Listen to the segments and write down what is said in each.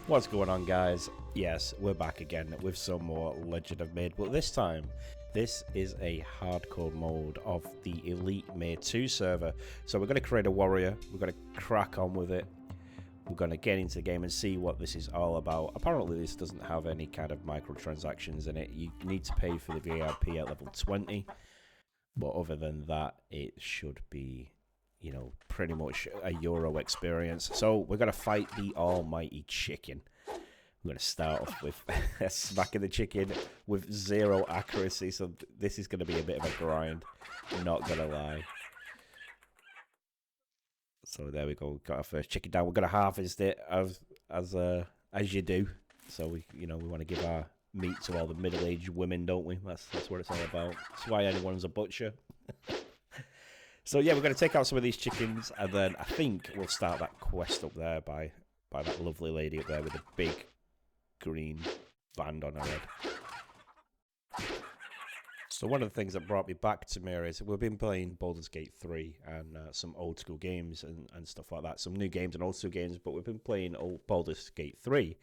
What's going on, guys? Yes, we're back again with some more Legend of Made, but this time this is a hardcore mode of the Elite Made 2 server. So we're going to create a warrior, we're going to crack on with it, we're going to get into the game and see what this is all about. Apparently this doesn't have any kind of microtransactions in it. You need to pay for the VIP at level 20, but other than that it should be, you know, pretty much a Euro experience. So we're going to fight the almighty chicken. I'm going to start off with smacking the chicken with 0 accuracy, so this is going to be a bit of a grind, not going to lie. So there we go, got our first chicken down. We're going to harvest it as you do. So we want to give our meat to all the middle-aged women, don't we? That's what it's all about. That's why anyone's a butcher. So yeah, we're going to take out some of these chickens, and then I think we'll start that quest up there by that lovely lady up there with the big green band on her head. So one of the things that brought me back to Mir is we've been playing Baldur's Gate 3 and some old school games and stuff like that. Some new games and old school games, but we've been playing old Baldur's Gate 3.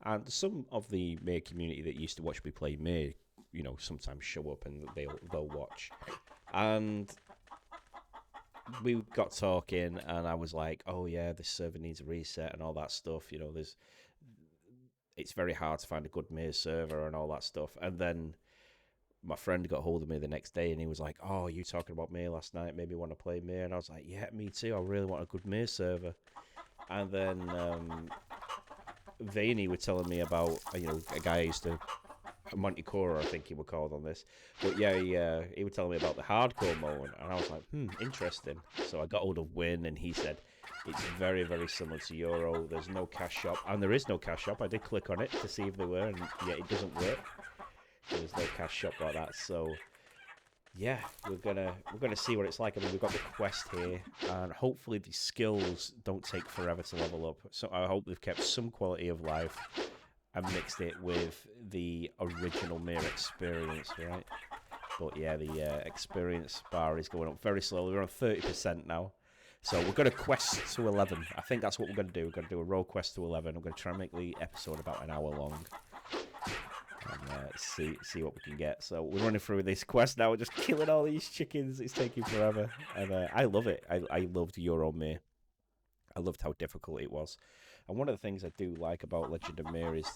And some of the Mir community that used to watch me play Mir, you know, sometimes show up and they'll watch. And we got talking, and I was like, "Oh yeah, this server needs a reset and all that stuff." You know, it's very hard to find a good Mir server and all that stuff. And then my friend got hold of me the next day, and he was like, "Oh, you talking about Mir last night? Maybe want to play Mir?" And I was like, "Yeah, me too. I really want a good Mir server." And then Vaney were telling me about, you know, a guy I used to. Monty Cora, I think he was called on this. But yeah, he was telling me about the hardcore mode, and I was like, interesting. So I got hold of Win, and he said it's very, very similar to Euro. There's no cash shop, and there is no cash shop. I did click on it to see if there were, and yeah, it doesn't work. There's no cash shop like that. So yeah, we're gonna see what it's like. I mean, we've got the quest here, and hopefully the skills don't take forever to level up. So I hope they've kept some quality of life and mixed it with the original Mir experience, right? But yeah, the experience bar is going up very slowly. We're on 30% now. So we're going to quest to 11. I think that's what we're going to do. We're going to do a roll quest to 11. I'm going to try and make the episode about an hour long. And see what we can get. So we're running through this quest now. We're just killing all these chickens. It's taking forever. And I love it. I loved Euro Mir. I loved how difficult it was. And one of the things I do like about Legend of Mir is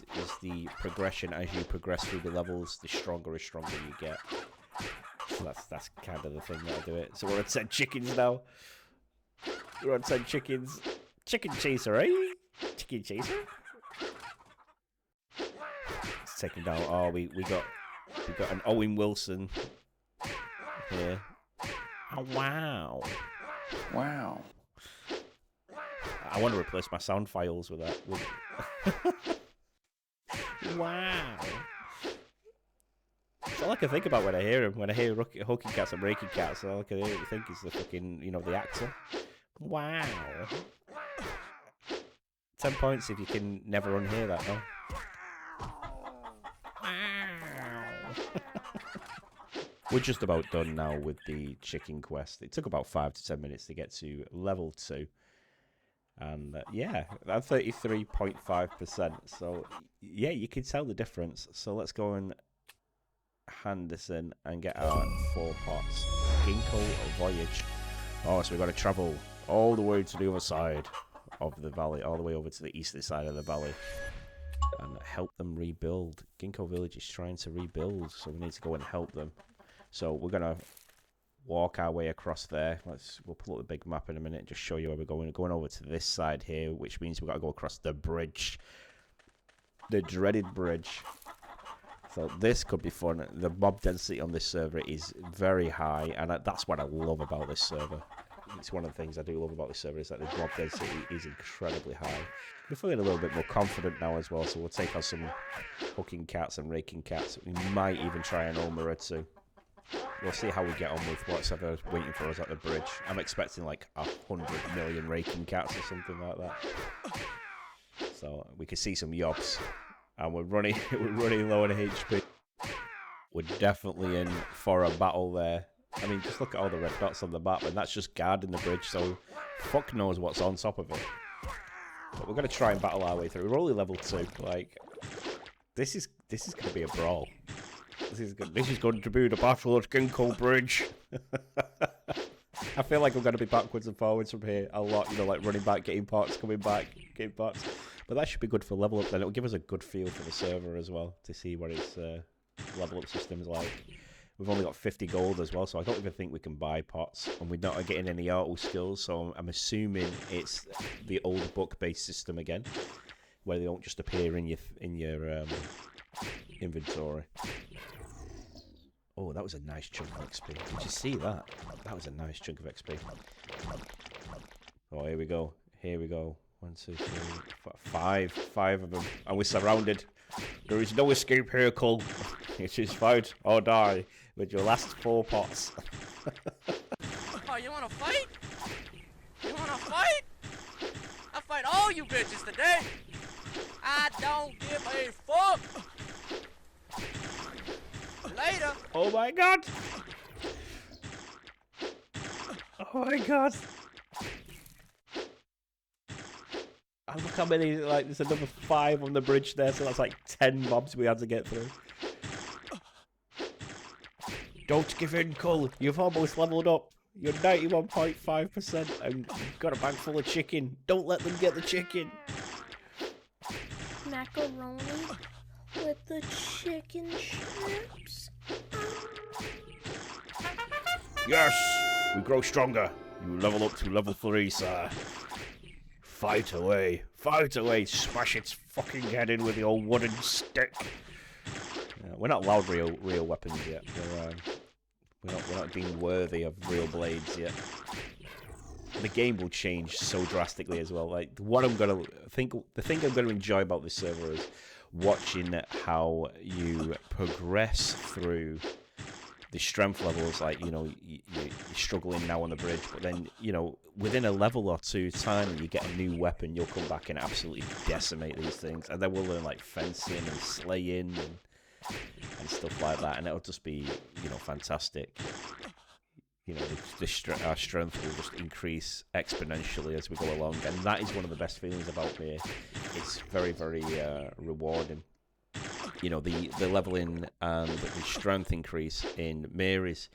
the progression. As you progress through the levels, the stronger you get. So that's kind of the thing that I do it. So we're on 10 chickens now. We're on 10 chickens. Chicken chaser, eh? Chicken chaser? It's taking down. Oh, we got an Owen Wilson here. Oh, wow. Wow. I want to replace my sound files with that. Wow. That's all I can think about when I hear him. When I hear hooking cats and raking cats, all I can think is the fucking, you know, the actor. Wow. 10 points if you can never unhear that, no? Wow. We're just about done now with the chicken quest. It took about 5 to 10 minutes to get to level 2. And yeah, I'm 33.5%. So yeah, you can tell the difference. So let's go and hand this in and get our 4 pots. Ginkgo Voyage. Oh, so we've got to travel all the way to the other side of the valley, all the way over to the eastern side of the valley, and help them rebuild. Ginkgo Village is trying to rebuild, so we need to go and help them. So we're gonna walk our way across there. We'll pull up the big map in a minute and just show you where we're going. We're going over to this side here, which means we've got to go across the bridge. The dreaded bridge. So this could be fun. The mob density on this server is very high, and that's what I love about this server. It's one of the things I do love about this server is that the mob density is incredibly high. We're feeling a little bit more confident now as well, so we'll take on some hooking cats and raking cats. We might even try an Omer or two. We'll see how we get on with what's ever waiting for us at the bridge. I'm expecting like 100 million raking cats or something like that. So we can see some yobs. And we're running low on HP. We're definitely in for a battle there. I mean, just look at all the red dots on the map, and that's just guarding the bridge, so fuck knows what's on top of it. But we're going to try and battle our way through. We're only level 2. Like, this is going to be a brawl. This is going to be the battle at Ginkgo Bridge. I feel like I'm going to be backwards and forwards from here a lot. You know, like running back, getting pots, coming back, getting pots. But that should be good for level up. Then it'll give us a good feel for the server as well to see what its level up system's like. We've only got 50 gold as well, so I don't even think we can buy pots. And we're not getting any auto skills, so I'm assuming it's the old book-based system again, where they don't just appear in your inventory. Oh, that was a nice chunk of XP. Did you see that? That was a nice chunk of XP. Oh, here we go. Here we go. 1, 2, 3, 4, 5. 5 of them. And we're surrounded. There is no escape here, Cole. It is fight or die with your last 4 pots. Oh, you wanna fight? You wanna fight? I'll fight all you bitches today. I don't give a fuck. Later. Oh my god. Oh my god. And look how many, like, there's another 5 on the bridge there, so that's like 10 mobs we had to get through. Don't give in, Cole. You've almost leveled up. You're 91.5% and you've got a bag full of chicken. Don't let them get the chicken. Macaroni with the chicken strips. Yes! We grow stronger. You level up to level 3, sir. Fight away. Fight away. Smash its fucking head in with the old wooden stick. We're not allowed real weapons yet. We're not deemed worthy of real blades yet. The game will change so drastically as well. Like the thing I'm gonna enjoy about this server is watching how you progress through the strength levels. Like, you know, you're struggling now on the bridge, but then, you know, within a level or two time, you get a new weapon. You'll come back and absolutely decimate these things, and then we'll learn like fencing and slaying and stuff like that, and it'll just be, you know, fantastic. You know, our strength will just increase exponentially as we go along, and that is one of the best feelings about me. It's very, very rewarding. You know, the leveling and the strength increase in Mir is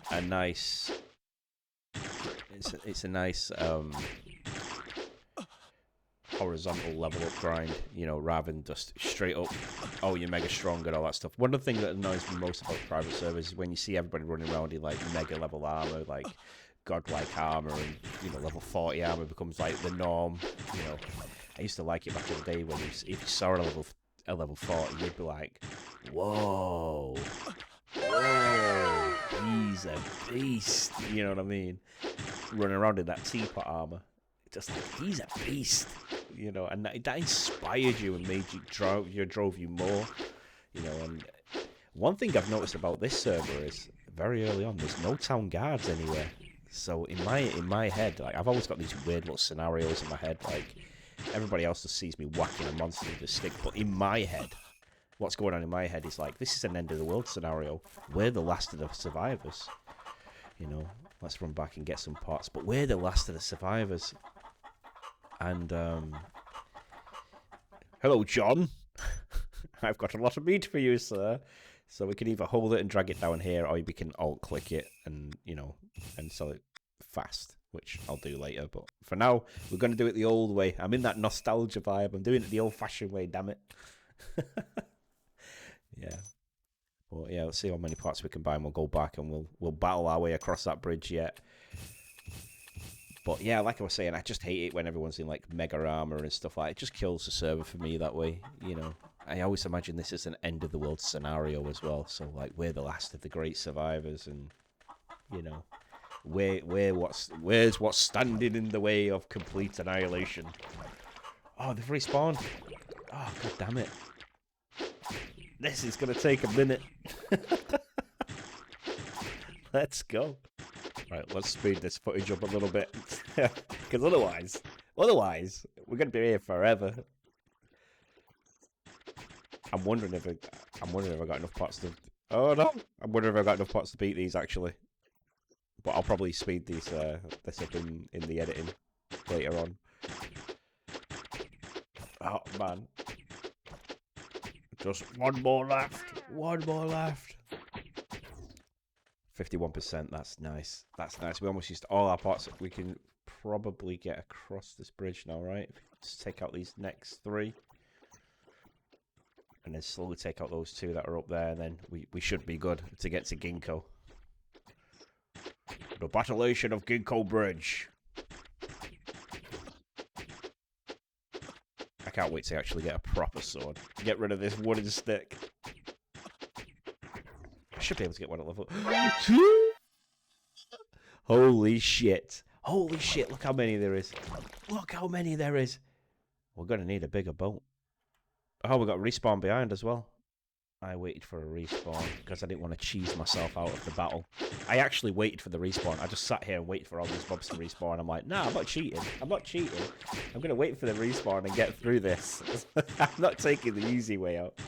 a nice. It's a nice horizontal level up grind, you know, rather than just straight up, oh, you're mega strong and all that stuff. One of the things that annoys me most about private servers is when you see everybody running around in like mega level armor, like godlike armor, and, you know, level 40 armor becomes like the norm. You know, I used to like it back in the day when if you saw a level 40, you'd be like, whoa, he's a beast. You know what I mean? Running around in that teapot armor, just like, he's a beast. You know, and that inspired you and made you drove you more. You know, and one thing I've noticed about this server is very early on, there's no town guards anywhere. So in my head, like, I've always got these weird little scenarios in my head, like everybody else just sees me whacking a monster with a stick, but in my head, what's going on in my head is like, this is an end of the world scenario. We're the last of the survivors. You know, let's run back and get some pots, but we're the last of the survivors. And hello, John. I've got a lot of meat for you, sir. So we can either hold it and drag it down here, or we can alt-click it and, you know, and sell it fast, which I'll do later. But for now, we're going to do it the old way. I'm in that nostalgia vibe. I'm doing it the old-fashioned way, damn it. Yeah. Well, yeah, let's see how many pots we can buy, and we'll go back and we'll battle our way across that bridge yet. But yeah, like I was saying, I just hate it when everyone's in like mega armor and stuff like that. It just kills the server for me that way, you know. I always imagine this is an end of the world scenario as well. So like, we're the last of the great survivors, and, you know, where's what's standing in the way of complete annihilation? Oh, they've respawned. Oh, god damn it. This is gonna take a minute. Let's go. Right, let's speed this footage up a little bit, because otherwise, we're gonna be here forever. I'm wondering if I got enough pots to. Oh no! I'm wondering if I got enough pots to beat these actually. But I'll probably speed this up in the editing later on. Oh, man. Just one more left. One more left. 51%. That's nice. That's nice. We almost used all our pots. We can probably get across this bridge now, right? Just take out these next 3. And then slowly take out those 2 that are up there. And then we should be good to get to Ginkgo. The Battlation of Ginkgo Bridge. I can't wait to actually get a proper sword. Get rid of this wooden stick. I should be able to get one at level. Holy shit. Holy shit, look how many there is. Look how many there is. We're going to need a bigger boat. Oh, we got respawn behind as well. I waited for a respawn because I didn't want to cheese myself out of the battle. I actually waited for the respawn. I just sat here and waited for all these mobs to respawn. I'm like, nah, I'm not cheating. I'm not cheating. I'm going to wait for the respawn and get through this. I'm not taking the easy way out.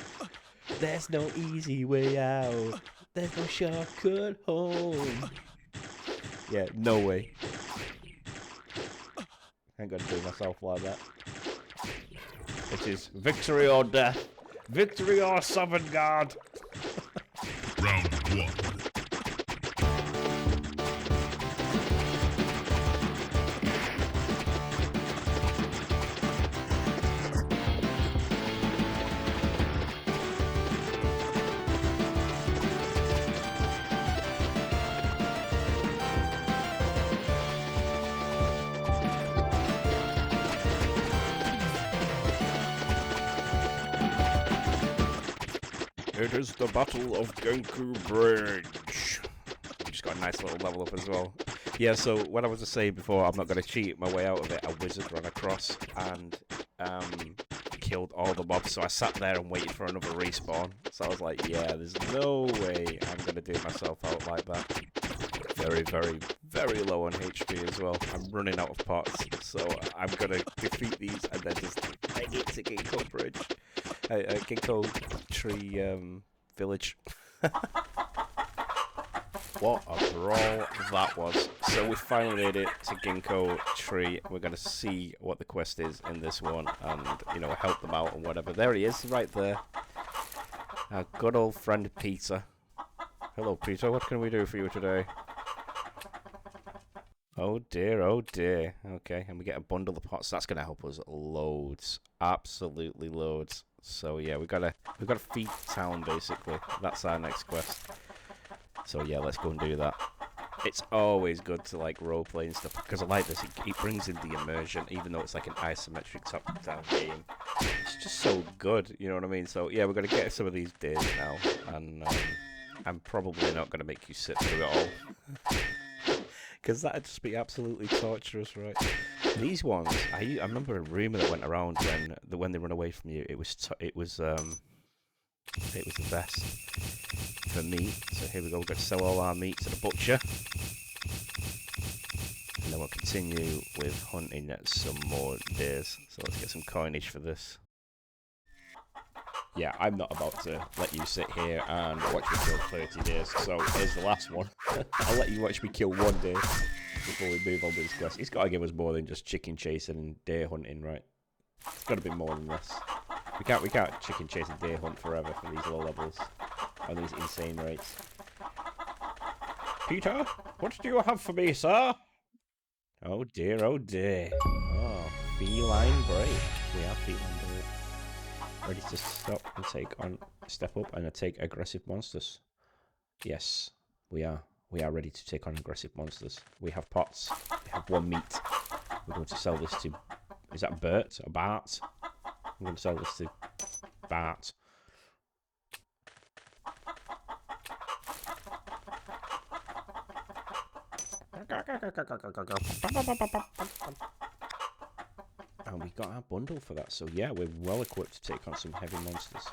There's no easy way out. There's no shortcut home. Yeah, no way. I ain't going to do myself like that. It is victory or death. Victory or Sovngarde. Round 1. It is the Battle of Ginkgo Bridge. We just got a nice little level up as well. Yeah, so what I was just saying before, I'm not going to cheat my way out of it. A wizard ran across and killed all the mobs. So I sat there and waited for another respawn. So I was like, yeah, there's no way I'm going to do myself out like that. Very, very, very low on HP as well. I'm running out of pots. So I'm going to defeat these and then just take it to Ginkgo Bridge. Ginkgo Tree Village. What a brawl that was. So we finally made it to Ginkgo Tree. We're going to see what the quest is in this one and, you know, help them out and whatever. There he is, right there. Our good old friend Peter. Hello, Peter. What can we do for you today? Oh dear, oh dear. Okay, and we get a bundle of pots. That's going to help us loads. Absolutely loads. So yeah, we've got to feed town basically. That's our next quest. So yeah, let's go and do that. It's always good to like roleplay and stuff because I like this. It brings in the immersion, even though it's like an isometric top-down game. It's just so good, you know what I mean? So yeah, we're gonna get some of these days now, and I'm probably not gonna make you sit through it all. Because that'd just be absolutely torturous, right? These ones, I remember a rumor that went around when they run away from you. It was the best for meat. So here we go. We're going to sell all our meat to the butcher, and then we'll continue with hunting some more days. So let's get some coinage for this. Yeah, I'm not about to let you sit here and watch me kill 30 days. So here's the last one. I'll let you watch me kill 1 day before we move on with this quest. It's got to give us more than just chicken chasing and deer hunting, right? It's got to be more than this. We can't chicken chase and deer hunt forever for these low levels on these insane rates. Peter, what do you have for me, sir? Oh dear, oh dear. Oh, feline break. We have feline break. Ready to stop and step up and take aggressive monsters. Yes, we are. We are ready to take on aggressive monsters. We have pots. We have 1 meat. We're going to sell this to... Is that Bert or Bart? I'm going to sell this to Bart. And we got our bundle for that. So yeah, we're well equipped to take on some heavy monsters.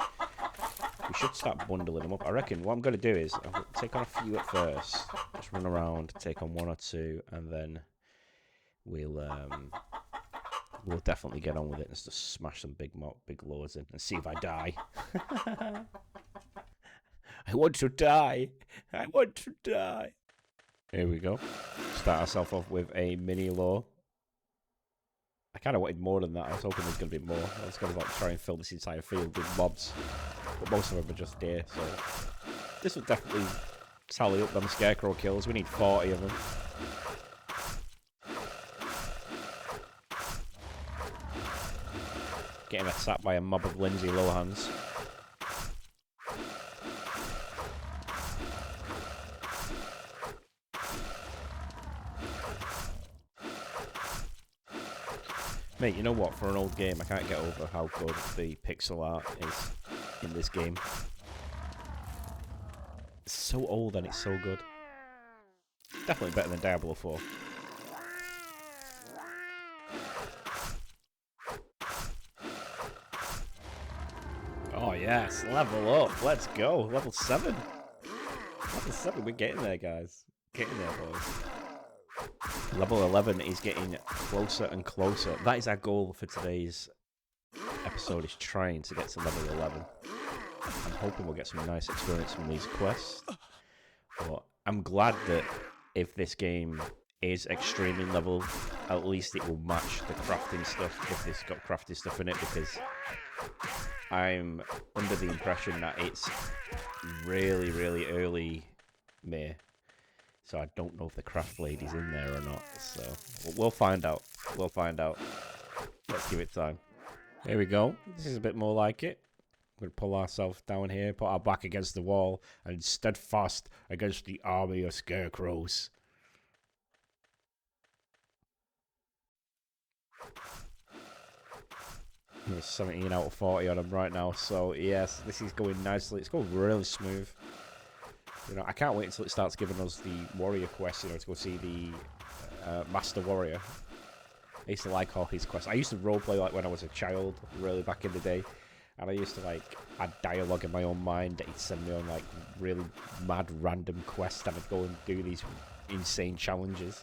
We should start bundling them up. I reckon what I'm going to do is I'll take on a few at first. Just run around, take on 1 or 2, and then we'll definitely get on with it and just smash some big loads in and see if I die. I want to die. I want to die. Here we go. Start ourselves off with a mini lore. I kind of wanted more than that. I was hoping there's going to be more. I was going to like try and fill this entire field with mobs, but most of them are just deer. So this will definitely tally up them Scarecrow kills. We need 40 of them. Getting attacked by a mob of Lindsay Lohans. Mate, you know what? For an old game, I can't get over how good the pixel art is in this game. It's so old and it's so good. Definitely better than Diablo 4. Oh yes, level up. Let's go. Level 7. Level 7, we're getting there, guys. Getting there, boys. Level 11 is getting closer and closer. That is our goal for today's episode, is trying to get to level 11. I'm hoping we'll get some nice experience from these quests. But I'm glad that if this game is extremely level, at least it will match the crafting stuff if it's got crafting stuff in it, because I'm under the impression that it's really, really early May. So I don't know if the craft lady's in there or not. So we'll find out. We'll find out. Let's give it time. Here we go. This is a bit more like it. We're going to pull ourselves down here, put our back against the wall, and steadfast against the army of scarecrows. We're 17 out of 40 on them right now. So yes, this is going nicely. It's going really smooth. You know, I can't wait until it starts giving us the warrior quest, you know, to go see the master warrior. I used to like all his quests. I used to roleplay like when I was a child, really back in the day. And I used to like add dialogue in my own mind that he'd send me on like really mad random quests, and I'd go and do these insane challenges.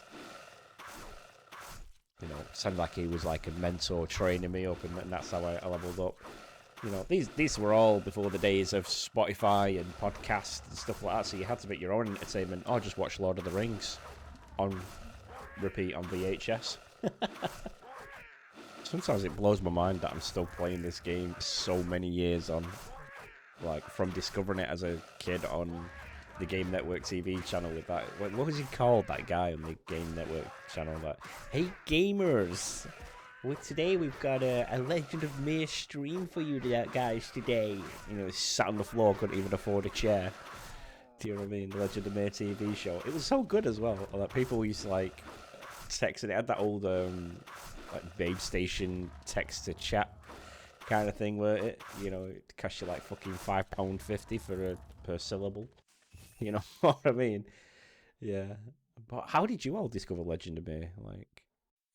You know, it sounded like he was like a mentor training me up, and that's how I leveled up. You know, these were all before the days of Spotify and podcasts and stuff like that, so you had to make your own entertainment, or just watch Lord of the Rings on repeat on VHS. Sometimes it blows my mind that I'm still playing this game so many years on, like, from discovering it as a kid on the Game Network TV channel with that, what was he called, that guy on the Game Network channel, that, hey gamers! Well, today we've got a Legend of Mere stream for you guys today. You know, sat on the floor, couldn't even afford a chair. Do you know what I mean? The Legend of Mere TV show. It was so good as well. Like, people used to, like, text, and it had that old, like, Babe Station text-to-chat kind of thing, where it, you know, it cost you, like, fucking £5.50 per syllable. You know what I mean? Yeah. But how did you all discover Legend of Mere? Like,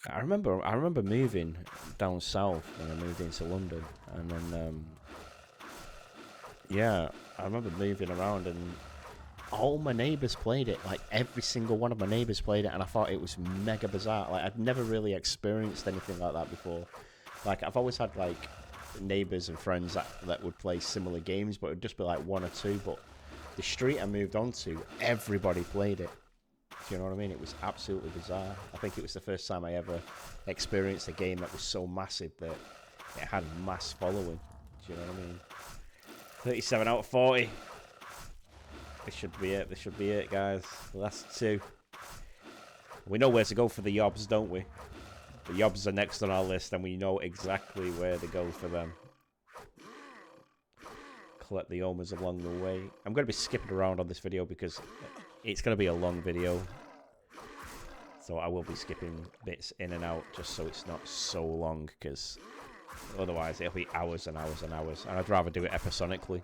I remember moving down south when I moved into London, and then yeah, I remember moving around, and all my neighbours played it. Like, every single one of my neighbours played it, and I thought it was mega bizarre. Like, I'd never really experienced anything like that before. Like, I've always had like neighbours and friends that would play similar games, but it would just be like one or two. But the street I moved onto, everybody played it. Do you know what I mean? It was absolutely bizarre. I think it was the first time I ever experienced a game that was so massive that it had a mass following. Do you know what I mean? 37 out of 40. This should be it. This should be it, guys. The last two. We know where to go for the yobs, don't we? The yobs are next on our list, and we know exactly where to go for them. Collect the omers along the way. I'm going to be skipping around on this video because it's going to be a long video. So I will be skipping bits in and out just so it's not so long, because otherwise it'll be hours and hours and hours. And I'd rather do it episodically.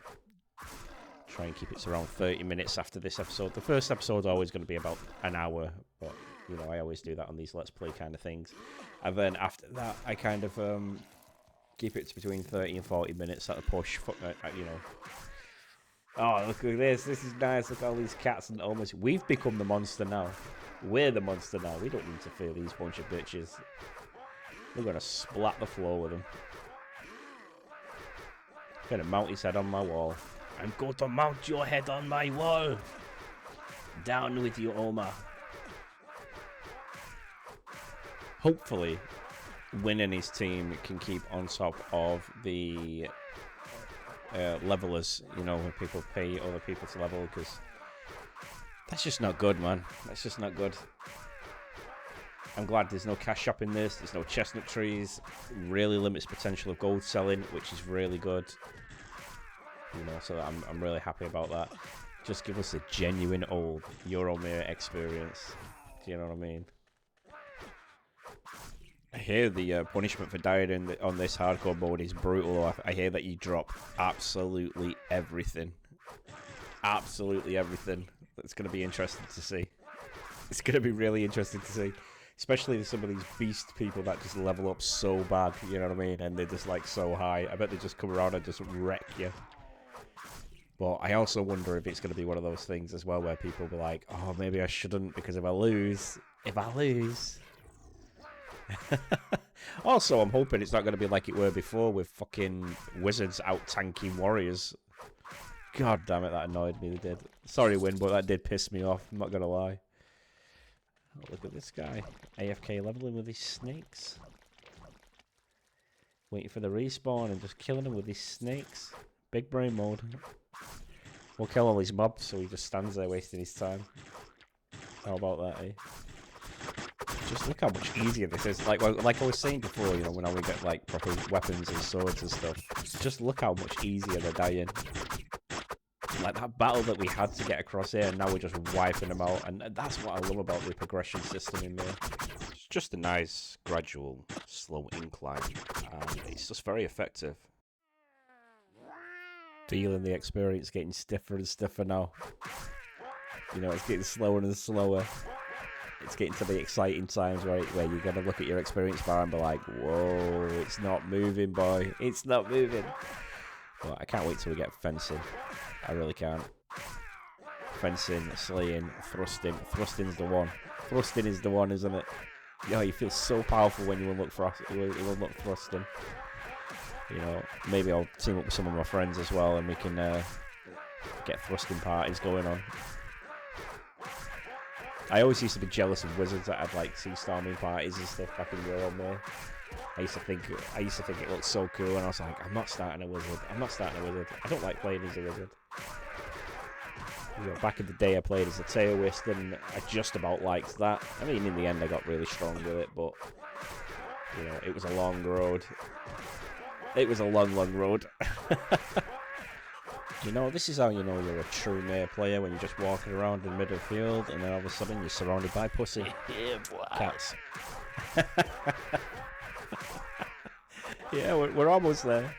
Try and keep it to around 30 minutes after this episode. The first episode's always going to be about an hour, but, you know, I always do that on these Let's Play kind of things. And then after that, I kind of keep it to between 30 and 40 minutes at a push, you know. Oh, look at this. This is nice. Look at all these cats and omers. We've become the monster now. We're the monster now. We don't need to fear these bunch of bitches. We're going to splat the floor with them. Going to mount his head on my wall. I'm going to mount your head on my wall. Down with you, Oma. Hopefully, Win and his team can keep on top of the levelers, you know, when people pay other people to level, because that's just not good, man. That's just not good. I'm glad there's no cash shop in this. There's no chestnut trees. Really limits potential of gold selling, which is really good. You know, so I'm really happy about that. Just give us a genuine old Euromere experience. Do you know what I mean? I hear the punishment for dying on this hardcore mode is brutal. I hear that you drop absolutely everything. Absolutely everything. That's going to be interesting to see. It's going to be really interesting to see. Especially some of these beast people that just level up so bad, you know what I mean? And they're just like so high. I bet they just come around and just wreck you. But I also wonder if it's going to be one of those things as well where people be like, oh, maybe I shouldn't because if I lose. Also, I'm hoping it's not going to be like it were before with fucking wizards out-tanking warriors. God damn it, that annoyed me, they did. Sorry, Win, but that did piss me off, I'm not going to lie. Oh, look at this guy. AFK leveling with his snakes. Waiting for the respawn and just killing him with his snakes. Big brain mode. We'll kill all these mobs so he just stands there wasting his time. How about that, eh? Just look how much easier this is. Like I was saying before, you know, when I would get like proper weapons and swords and stuff. Just look how much easier they're dying. Like that battle that we had to get across here, and now we're just wiping them out. And that's what I love about the progression system in there. It's just a nice, gradual, slow incline. And it's just very effective. Feeling the experience getting stiffer and stiffer now. You know, it's getting slower and slower. It's getting to the exciting times where you're going to look at your experience bar and be like, whoa, it's not moving, boy. It's not moving. But I can't wait till we get fencing. I really can't. Fencing, slaying, thrusting. Thrusting's the one. Thrusting is the one, isn't it? Yo, you feel so powerful when you unlock thrusting. You know, maybe I'll team up with some of my friends as well and we can get thrusting parties going on. I always used to be jealous of wizards that had like sea storming parties and stuff back in Euromere. I used to think it looked so cool, and I was like, I'm not starting a wizard. I don't like playing as a wizard. You know, back in the day I played as a Taoist, and I just about liked that. I mean, in the end I got really strong with it, but you know, it was a long road. It was a long, long road. You know, this is how you know you're a true Mare player, when you're just walking around in the middle of the field and then all of a sudden you're surrounded by pussy. Yeah, boy. Cats. Yeah, we're almost there.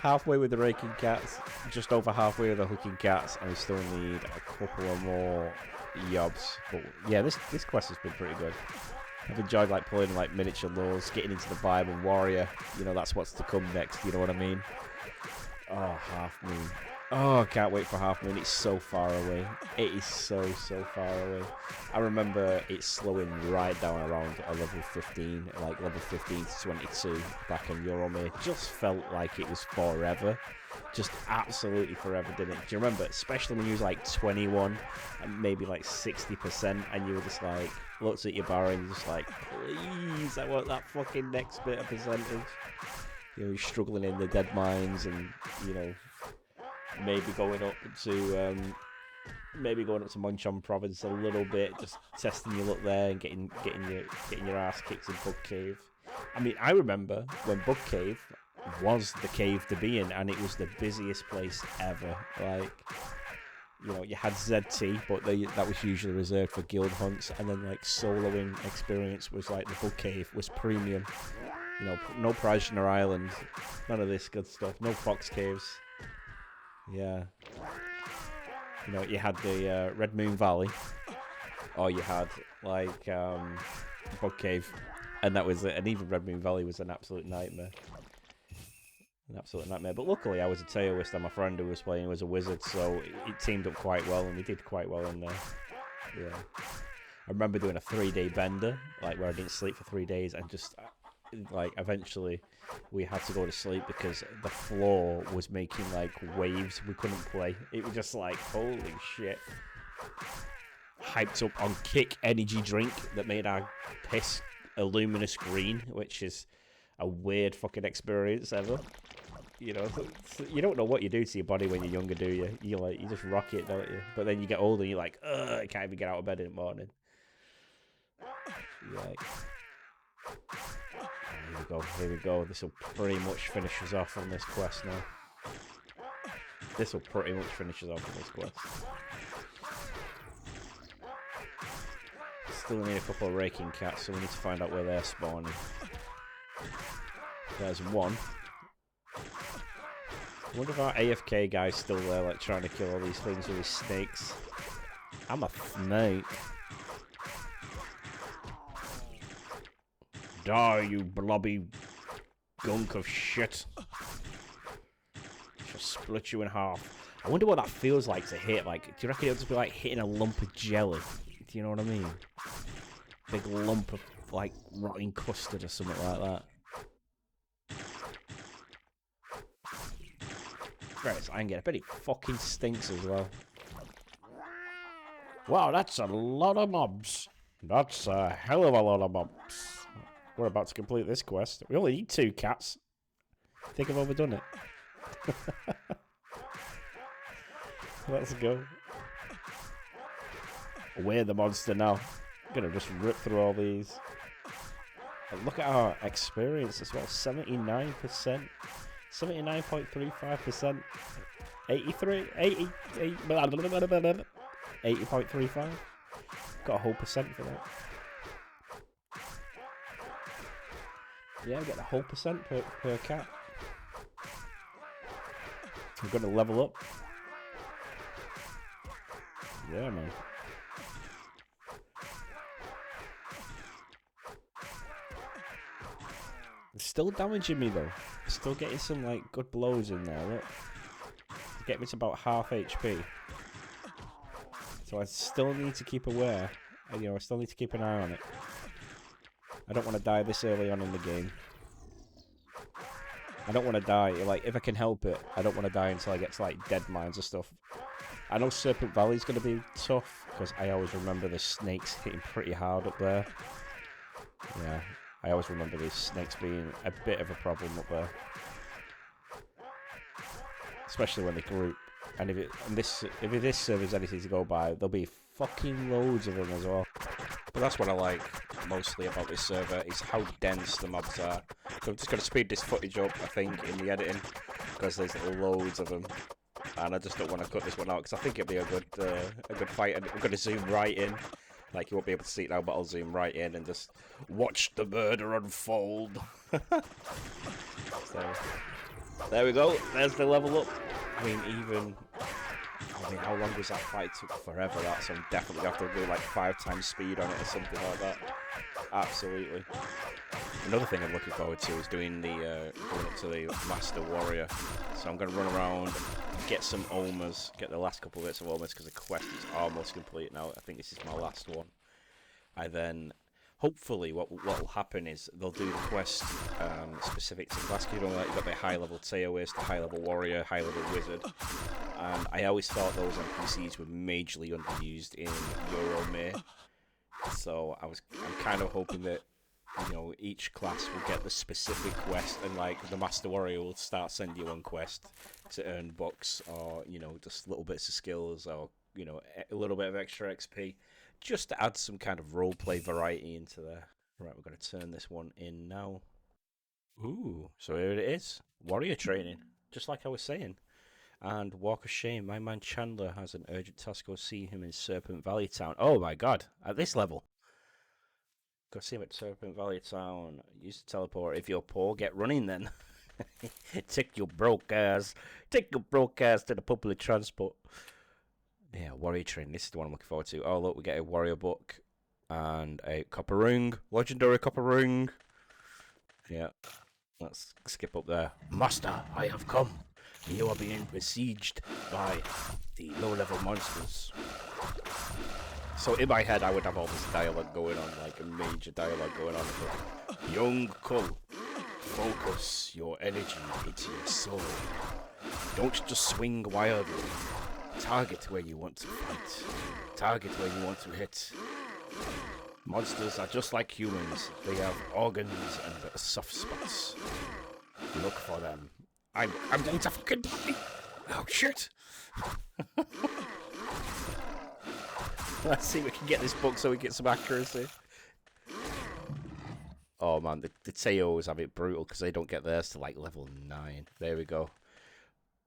Halfway with the raking cats, just over halfway with the hooking cats, and we still need a couple of more yobs. But yeah, this quest has been pretty good. I've enjoyed like playing like miniature lures, getting into the Bible Warrior. You know, that's what's to come next, you know what I mean? Oh, Half Moon. Oh, I can't wait for Half Moon. It's so far away. It is so far away. I remember it slowing right down around a level 15, like level 15 to 22 back in Euromere. It just felt like it was forever. Just absolutely forever, didn't it? Do you remember? Especially when you was like 21 and maybe like 60% and you were just like, looked at your bar and you're just like, please, I want that fucking next bit of percentage. You know, you're struggling in the dead mines and, you know, maybe going up to Munchon province a little bit, just testing your luck there and getting your ass kicked in Bug Cave. I mean, I remember when Bug Cave was the cave to be in, and it was the busiest place ever. Like, you know, you had ZT, but that was usually reserved for guild hunts, and then like soloing experience was like the Bug Cave was premium. You know, no Prajna Island, none of this good stuff, no Fox Caves. Yeah. You know, you had the Red Moon Valley, or you had like Bug Cave, and that was it. And even Red Moon Valley was an absolute nightmare. But luckily, I was a Taoist, and my friend who was playing was a wizard, so it teamed up quite well, and we did quite well in there. Yeah. I remember doing a 3-day bender, like where I didn't sleep for 3 days, and just like eventually we had to go to sleep because the floor was making like waves. We couldn't play. It was just like, holy shit. Hyped up on Kick energy drink that made our piss a luminous green, which is a weird fucking experience ever. You know, you don't know what you do to your body when you're younger, do you? You just rock it, don't you? But then you get older, and you're like, ugh, I can't even get out of bed in the morning. You're like, oh, here we go. This will pretty much finish us off on this quest now. This will pretty much finish us off on this quest. Still need a couple of raking cats, so we need to find out where they're spawning. There's one. I wonder if our AFK guy's still there, like, trying to kill all these things with his snakes. I'm a snake. Die, you blobby gunk of shit. Shall split you in half. I wonder what that feels like to hit. Like, do you reckon it'll just be like hitting a lump of jelly? Do you know what I mean? Big lump of, like, rotting custard or something like that. Right, I can get it. I bet it fucking stinks as well. Wow, that's a lot of mobs. That's a hell of a lot of mobs. We're about to complete this quest. We only need 2 cats. I think I've overdone it. Let's go. We're the monster now. I'm gonna just rip through all these. And look at our experience as well. 79%. 79.35%. 80.35. Got a whole percent for that. Yeah, I get the whole percent per cat. I'm gonna level up. Yeah, man. It's still damaging me though. Still getting some like good blows in there. Look, get me to about half HP. So I still need to keep aware. You know, I still need to keep an eye on it. I don't want to die this early on in the game. I don't want to die. Like, if I can help it, I don't want to die until I get to like dead mines or stuff. I know Serpent Valley is going to be tough because I always remember the snakes hitting pretty hard up there. Yeah. I always remember these snakes being a bit of a problem up there. Especially when they group. And if this server's anything to go by, there'll be fucking loads of them as well. But that's what I like mostly about this server, is how dense the mobs are. So I'm just going to speed this footage up, I think, in the editing, because there's loads of them. And I just don't want to cut this one out, because I think it'll be a good fight. And I'm going to zoom right in. Like, you won't be able to see it now, but I'll zoom right in and just watch the murder unfold. So, there we go. There's the level up. I mean, how long was that fight? It took forever, that, so I'm definitely going to have to do, like, 5 times speed on it or something like that. Absolutely. Another thing I'm looking forward to is doing the, going up to the Master Warrior. So I'm going to run around, get some Omas, get the last couple of bits of Omas, because the quest is almost complete now. I think this is my last one. I then, hopefully, what will happen is they'll do the quest specific to class. You know, like you've got the high-level Taoist, the high-level Warrior, high-level Wizard. And I always thought those NPCs were majorly underused in Euromir. So I'm kind of hoping that, you know, each class will get the specific quest, and like the Master Warrior will start sending you one quest to earn bucks, or, you know, just little bits of skills, or, you know, a little bit of extra XP, just to add some kind of roleplay variety into there. Right, we're going to turn this one in now. Ooh, so here it is. Warrior training, just like I was saying. And Walk of Shame, my man Chandler has an urgent task. Go see him in Serpent Valley Town. Oh my god, at this level. Go see him at Serpent Valley Town. Use the teleport. If you're poor, get running then. Take your broke ass to the public transport. Yeah, Warrior Train. This is the one I'm looking forward to. Oh, look, we get a Warrior book and a copper ring. Legendary copper ring. Yeah, let's skip up there. Master, I have come. You are being besieged by the low-level monsters. So in my head, I would have all this dialogue going on, like a major dialogue going on. Young Kull, focus your energy into your soul. Don't just swing wildly. Target where you want to fight. Target where you want to hit. Monsters are just like humans. They have organs and soft spots. Look for them. I'm going to fucking die. Oh shit. Let's see if we can get this book so we get some accuracy. Oh man, the Teos have it brutal because they don't get theirs to like level 9. There we go.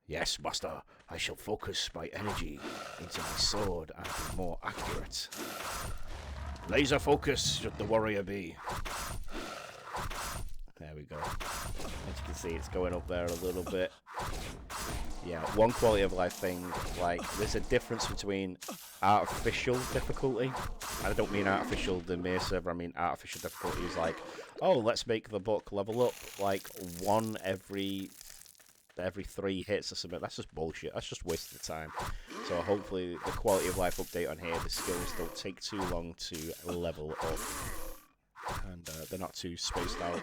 Yes, master. I shall focus my energy into my sword and be more accurate. Laser focus should the warrior be. There we go. As you can see, it's going up there a little bit. Yeah, one quality of life thing, like, there's a difference between artificial difficulty. I don't mean artificial the mere server, I mean artificial difficulty is like, oh, let's make the book level up, like, 1 every 3 hits or something. That's just bullshit. That's just wasted time. So hopefully the quality of life update on here, the skills don't take too long to level up. And they're not too spaced out.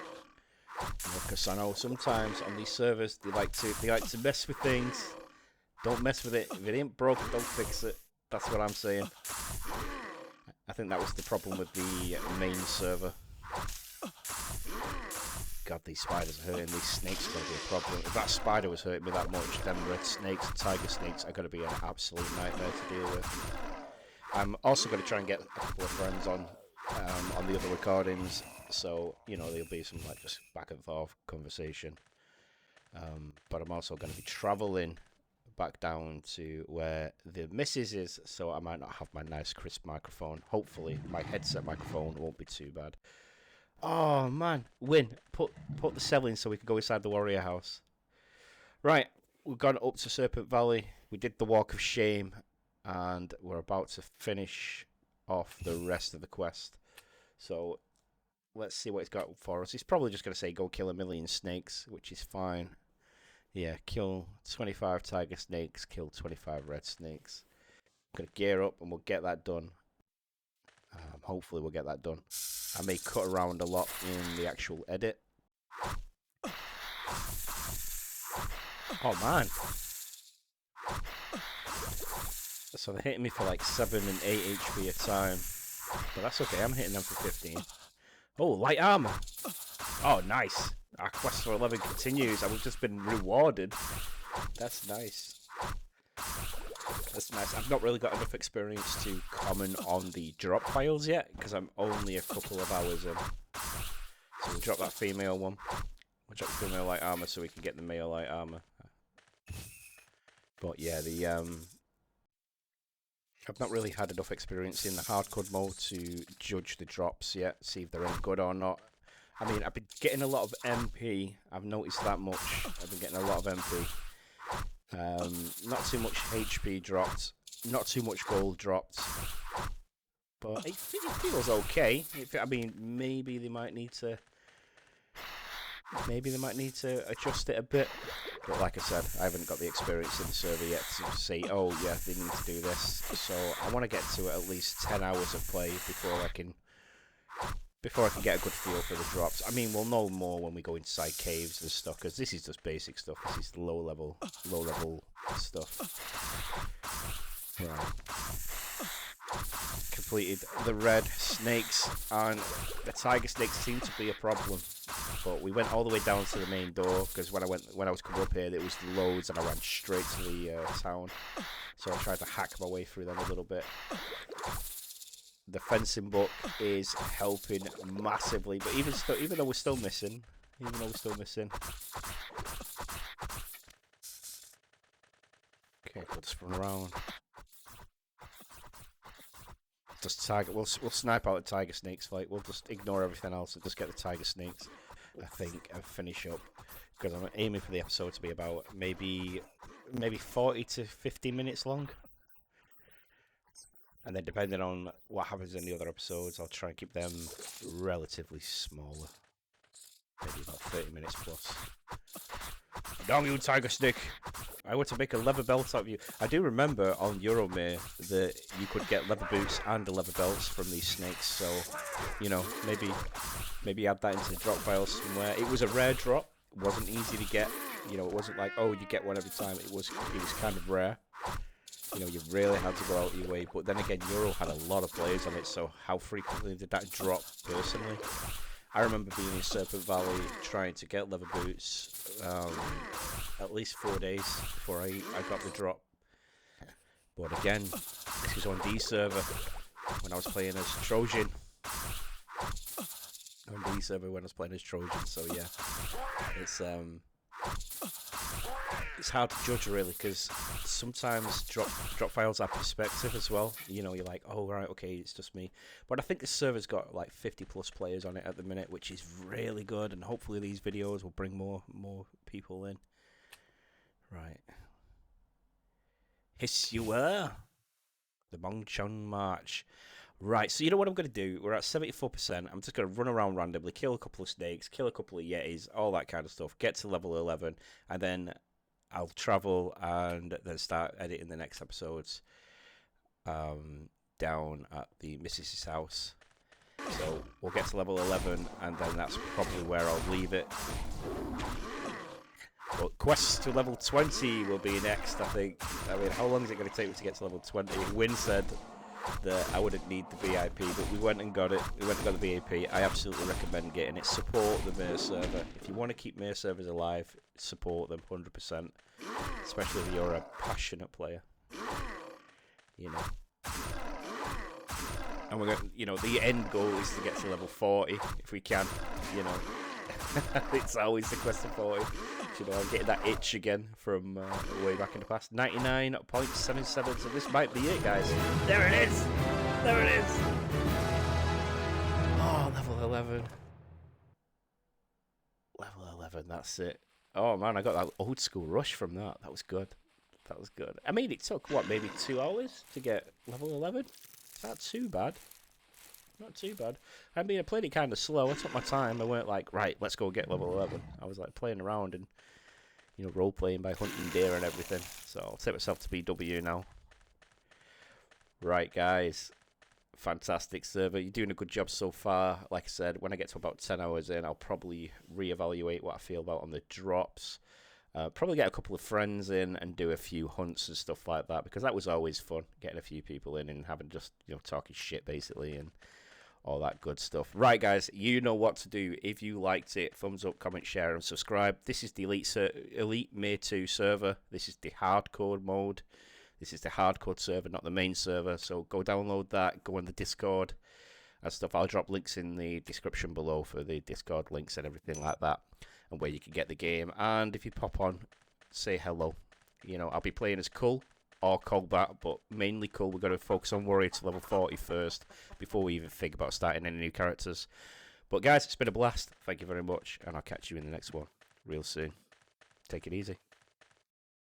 Because I know sometimes on these servers they like to mess with things. Don't mess with it. If it ain't broke, don't fix it. That's what I'm saying. I think that was the problem with the main server. God, these spiders are hurting. These snakes are going to be a problem. If that spider was hurting me that much, then red snakes and tiger snakes are going to be an absolute nightmare to deal with. I'm also going to try and get a couple of friends on the other recordings, so, you know, there'll be some, like, just back and forth conversation. But I'm also going to be travelling back down to where the missus is, so I might not have my nice crisp microphone. Hopefully, my headset microphone won't be too bad. Oh, man. Win. Put the cell in so we can go inside the warrior house. Right. We've gone up to Serpent Valley. We did the walk of shame. And we're about to finish off the rest of the quest. So, let's see what he's got for us. He's probably just going to say, go kill 1,000,000 snakes, which is fine. Yeah, kill 25 tiger snakes, kill 25 red snakes. I'm going to gear up and we'll get that done. Hopefully we'll get that done. I may cut around a lot in the actual edit. Oh man. So they're hitting me for like 7 and 8 HP a time. But that's okay, I'm hitting them for 15. Oh, light armor. Oh, nice. Our quest for 11 continues. I've just been rewarded. That's nice. That's nice. I've not really got enough experience to comment on the drop files yet, because I'm only a couple of hours in. So we'll drop that female one. We'll drop the female light armor so we can get the male light armor. But yeah, I've not really had enough experience in the hardcore mode to judge the drops yet, see if they're any good or not. I mean, I've been getting a lot of MP. I've noticed that much. I've been getting a lot of MP. Not too much HP dropped, not too much gold dropped, but it feels okay. I mean, maybe they might need to adjust it a bit. But like I said, I haven't got the experience in the server yet to say, oh yeah, they need to do this. So I want to get to at least 10 hours of play before I can get a good feel for the drops. I mean, we'll know more when we go inside caves and stuff, because this is just basic stuff. This is low level stuff. Right. Completed the red snakes, and the tiger snakes seem to be a problem. But we went all the way down to the main door, because when I was coming up here, there was loads, and I ran straight to the town. So I tried to hack my way through them a little bit. The fencing book is helping massively, but even though we're still missing, okay, we'll just run around. Just target. We'll snipe out the tiger snakes. Like, we'll just ignore everything else and just get the tiger snakes, I think, and finish up. Because I'm aiming for the episode to be about maybe 40 to 50 minutes long. And then depending on what happens in the other episodes, I'll try and keep them relatively smaller. Maybe about 30 minutes plus. Down you, tiger snake! I want to make a leather belt out of you. I do remember on Euromir that you could get leather boots and leather belts from these snakes, so, you know, maybe add that into the drop file somewhere. It was a rare drop. It wasn't easy to get. You know, it wasn't like, oh, you get one every time. It was kind of rare. You know, you really had to go out your way. But then again, Euro had a lot of players on it, so how frequently did that drop personally? I remember being in Serpent Valley trying to get leather boots at least 4 days before I got the drop. But again, this was on D server when I was playing as Trojan. On D server when I was playing as Trojan, so yeah, it's hard to judge really, because sometimes drop files have perspective as well. You know, you're like, oh right, okay, it's just me. But I think this server's got like 50 plus players on it at the minute, which is really good, and hopefully these videos will bring more people in. Right. Hiss you were. The Mongchon March. Right, so you know what I'm going to do? We're at 74%. I'm just going to run around randomly, kill a couple of snakes, kill a couple of yetis, all that kind of stuff, get to level 11, and then I'll travel and then start editing the next episodes down at the missus's house. So we'll get to level 11, and then that's probably where I'll leave it. But quests to level 20 will be next, I think. I mean, how long is it going to take me to get to level 20? Win said that I wouldn't need the VIP, but we went and got it. We went and got the VIP. I absolutely recommend getting it. Support the Mir server. If you want to keep Mir servers alive, support them 100%. Especially if you're a passionate player. You know. And we're going, you know, the end goal is to get to level 40 if we can. You know, it's always the quest of 40. You know, I'm getting that itch again from way back in the past. 99.77, so this might be it, guys. There it is! There it is! Oh, level 11. Level 11, that's it. Oh, man, I got that old school rush from that. That was good. That was good. I mean, it took, what, maybe 2 hours to get level 11? Not too bad. Not too bad. I mean, I played it kind of slow. I took my time. I weren't like, right, let's go get level 11. I was like playing around and, you know, role-playing by hunting deer and everything. So I'll take myself to BW now. Right, guys. Fantastic server. You're doing a good job so far. Like I said, when I get to about 10 hours in, I'll probably reevaluate what I feel about on the drops. Probably get a couple of friends in and do a few hunts and stuff like that, because that was always fun, getting a few people in and having just, you know, talking shit basically and all that good stuff. Right, guys, you know what to do. If you liked it, thumbs up, comment, share, and subscribe. This is the Elite Mir 2 server. This is the hardcore mode. This is the hardcore server, not the main server. So go download that, go on the Discord and stuff. I'll drop links in the description below for the Discord links and everything like that, and where you can get the game. And if you pop on, say hello. You know, I'll be playing as Cull or Combat, but mainly Cull. We're going to focus on Warrior to level 40 first before we even think about starting any new characters. But guys, it's been a blast. Thank you very much, and I'll catch you in the next one real soon. Take it easy.